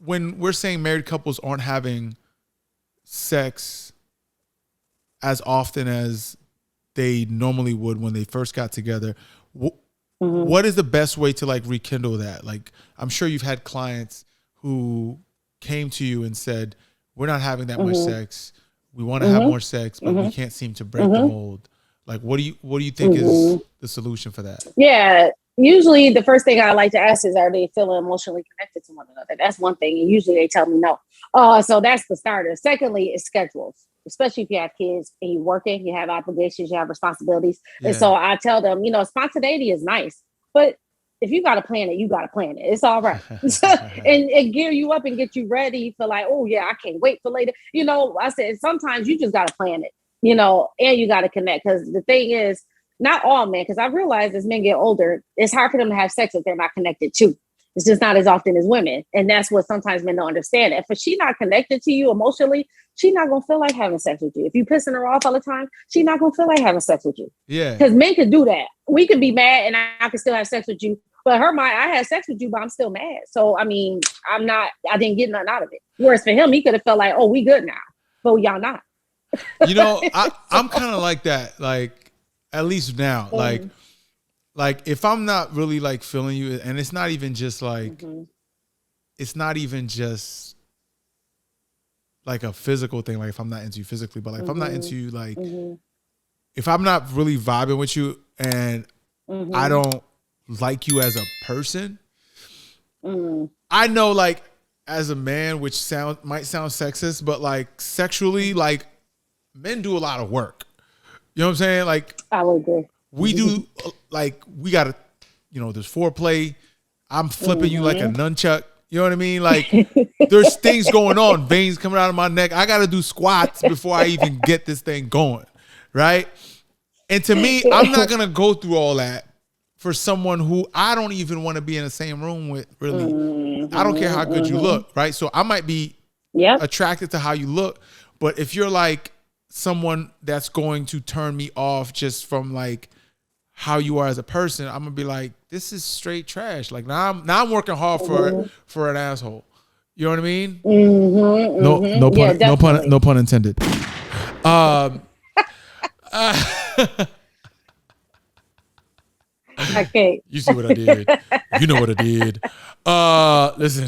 when we're saying married couples aren't having sex as often as they normally would when they first got together, what is the best way to like rekindle that? Like, I'm sure you've had clients who came to you and said, we're not having that much sex. We want to have more sex, but we can't seem to break the mold. Like, what do you think is the solution for that? Yeah. Usually the first thing I like to ask is, are they feeling emotionally connected to one another? That's one thing. And usually they tell me no. So that's the starter. Secondly, is schedules, especially if you have kids and you're working, you have obligations, you have responsibilities. Yeah. And so I tell them, spontaneity is nice, but if you got to plan it, you got to plan it. It's all right. and gear you up and get you ready for like, oh yeah, I can't wait for later. I said, sometimes you just got to plan it, and you got to connect. Because the thing is, not all men, because I realize as men get older, it's hard for them to have sex if they're not connected too. It's just not as often as women. And that's what sometimes men don't understand. If she's not connected to you emotionally, she's not going to feel like having sex with you. If you pissing her off all the time, she's not going to feel like having sex with you. Yeah. Because men can do that. We can be mad and I can still have sex with you. But her mind, I had sex with you, but I'm still mad. So, I didn't get nothing out of it. Whereas for him, he could have felt like, oh, we good now. But y'all not. I'm kind of like that. Like, at least now, like if I'm not really like feeling you, and it's not even just like, it's not even just like a physical thing. Like if I'm not into you physically, but like if I'm not into you, like if I'm not really vibing with you and I don't like you as a person, I know like as a man, which might sound sexist, but like sexually, like men do a lot of work. You know what I'm saying? Like, I would agree. We do, like, we got to, there's foreplay. I'm flipping you like a nunchuck. You know what I mean? Like, there's things going on, veins coming out of my neck. I got to do squats before I even get this thing going, right? And to me, I'm not going to go through all that for someone who I don't even want to be in the same room with, really. I don't care how good you look, right? So I might be attracted to how you look, but if you're like, someone that's going to turn me off just from like how you are as a person, I'm gonna be like, this is straight trash. Like now I'm working hard for an asshole. You know what I mean? No pun intended. Okay. You see what I did? You know what I did. Listen.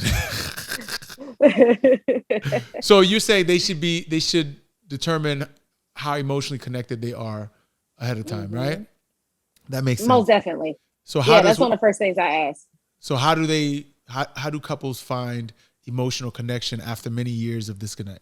So you say they should determine how emotionally connected they are ahead of time, right? That makes sense. Most definitely. So that's one of the first things I ask. So how do couples find emotional connection after many years of disconnect?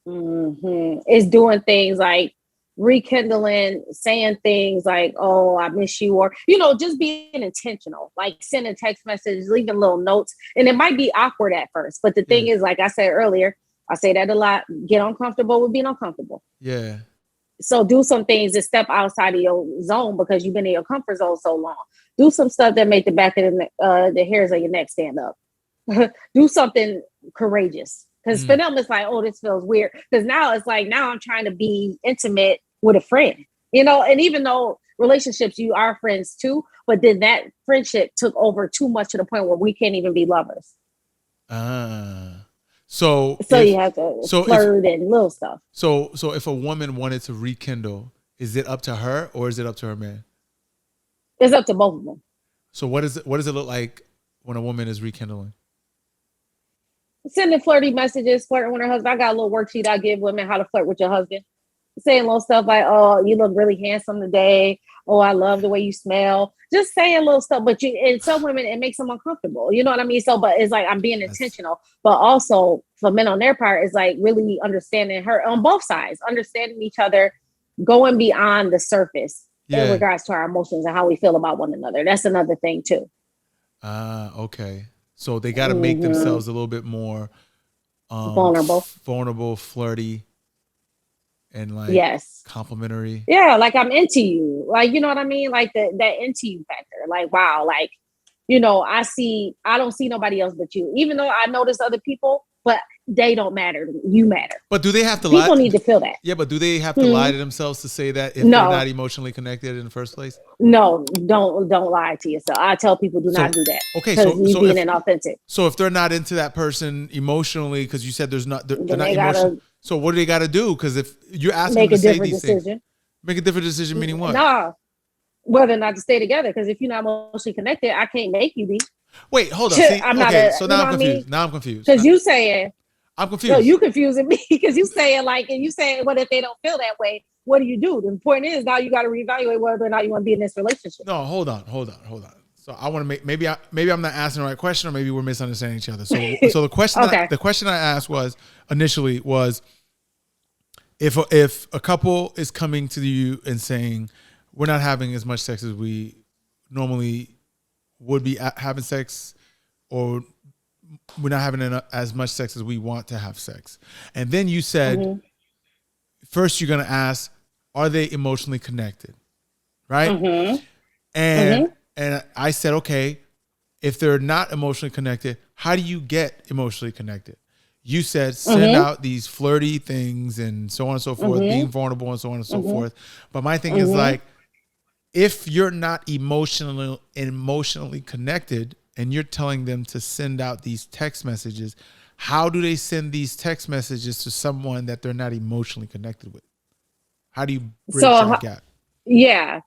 It's doing things like rekindling, saying things like, oh, I miss you, or, just being intentional, like sending text messages, leaving little notes. And it might be awkward at first, but the thing is, like I said earlier, I say that a lot, get uncomfortable with being uncomfortable. Yeah. So do some things that step outside of your zone because you've been in your comfort zone so long. Do some stuff that make the back of the hairs of your neck stand up. Do something courageous. Because for them, it's like, oh, this feels weird. Because now it's like, now I'm trying to be intimate with a friend, and even though relationships, you are friends too, but then that friendship took over too much to the point where we can't even be lovers. So you have to flirt and little stuff. So if a woman wanted to rekindle, is it up to her or is it up to her man? It's up to both of them. So what does it look like when a woman is rekindling? Sending flirty messages, flirting with her husband. I got a little worksheet I give women how to flirt with your husband. Saying little stuff like, oh, you look really handsome today. Oh, I love the way you smell. Just saying little stuff. But and some women, it makes them uncomfortable. You know what I mean? So, but it's like, I'm being intentional. But also for men on their part, it's like really understanding her on both sides, understanding each other, going beyond the surface in regards to our emotions and how we feel about one another. That's another thing too. Okay. So they got to make themselves a little bit more vulnerable, flirty, and like complimentary. Yeah, like I'm into you. Like, you know what I mean? Like that into you factor. Like, wow, like, I don't see nobody else but you. Even though I notice other people, but they don't matter to me. You matter. But do they have to People lie? need to feel that. Yeah, but do they have to lie to themselves to say that if No. they're not emotionally connected in the first place? No, don't lie to yourself. I tell people do not do that. Okay, because so you're being inauthentic. So if they're not into that person emotionally, because you said they're not They emotional. So what do they got to do? Because if you're asking make them to a say different these decision. things, make a different decision, meaning what? Nah, whether or not to stay together. Because if you're not emotionally connected, I can't make you be. Wait, hold on. See, I'm okay, not so now I'm confused. Now I'm confused. Because you saying, I'm confused. No, you confusing me. Because you saying like, and you saying, what if they don't feel that way? What do you do? The point is now you got to reevaluate whether or not you want to be in this relationship. No, hold on. So I want to make maybe I'm not asking the right question, or maybe we're misunderstanding each other. So the question the question I asked was initially was if a couple is coming to you and saying we're not having as much sex as we normally would be having sex, or we're not having as much sex as we want to have sex, and then you said first you're gonna ask, are they emotionally connected, right? And I said, okay, if they're not emotionally connected, how do you get emotionally connected? You said send out these flirty things and so on and so forth, being vulnerable and so on and so forth. But my thing is like, if you're not emotionally connected and you're telling them to send out these text messages, how do they send these text messages to someone that they're not emotionally connected with? How do you bridge that gap? Yeah,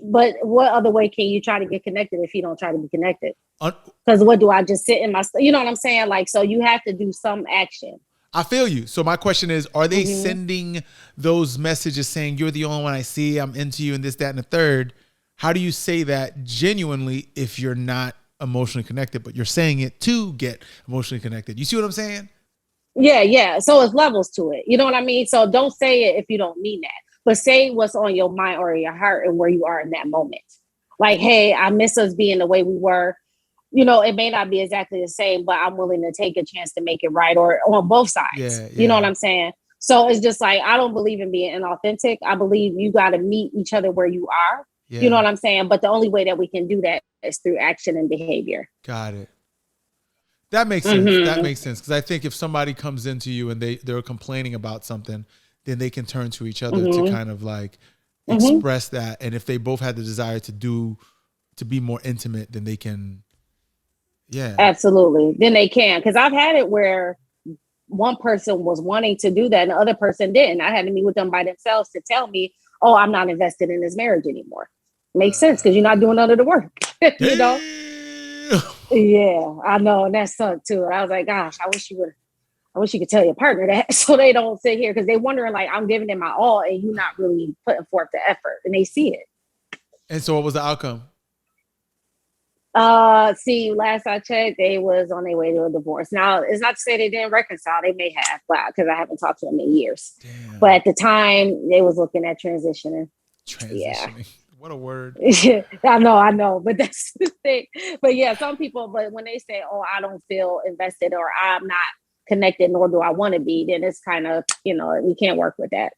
but what other way can you try to get connected if you don't try to be connected? Because what do I just sit in my, you know what I'm saying? Like, so you have to do some action. I feel you. So my question is, are they sending those messages saying you're the only one I see, I'm into you and this, that, and the third? How do you say that genuinely if you're not emotionally connected, but you're saying it to get emotionally connected? You see what I'm saying? Yeah. So it's levels to it. You know what I mean? So don't say it if you don't mean that. But say what's on your mind or your heart and where you are in that moment. Like, hey, I miss us being the way we were. You know, it may not be exactly the same, but I'm willing to take a chance to make it right, or on both sides. Yeah. You know what I'm saying? So it's just like, I don't believe in being inauthentic. I believe you got to meet each other where you are. Yeah. You know what I'm saying? But the only way that we can do that is through action and behavior. Got it. That makes sense. That makes sense. Because I think if somebody comes into you and they're complaining about something, then they can turn to each other to kind of like express that. And if they both had the desire to be more intimate, then they can. Yeah, absolutely. Then they can. Because I've had it where one person was wanting to do that and the other person didn't. I had to meet with them by themselves to tell me, oh, I'm not invested in this marriage anymore. Makes sense because you're not doing none of the work. You know? Yeah, I know. And that sucked too. I was like, gosh, I wish you could tell your partner that so they don't sit here because they're wondering like I'm giving them my all and you're not really putting forth the effort and they see it. And so what was the outcome? See, last I checked, they was on their way to a divorce. Now, it's not to say they didn't reconcile. They may have, but because I haven't talked to them in years. Damn. But at the time, they was looking at transitioning. Yeah. What a word. I know, but that's the thing. But yeah, some people, but when they say, oh, I don't feel invested or I'm not connected, nor do I want to be, then it's kind of, you can't work with that.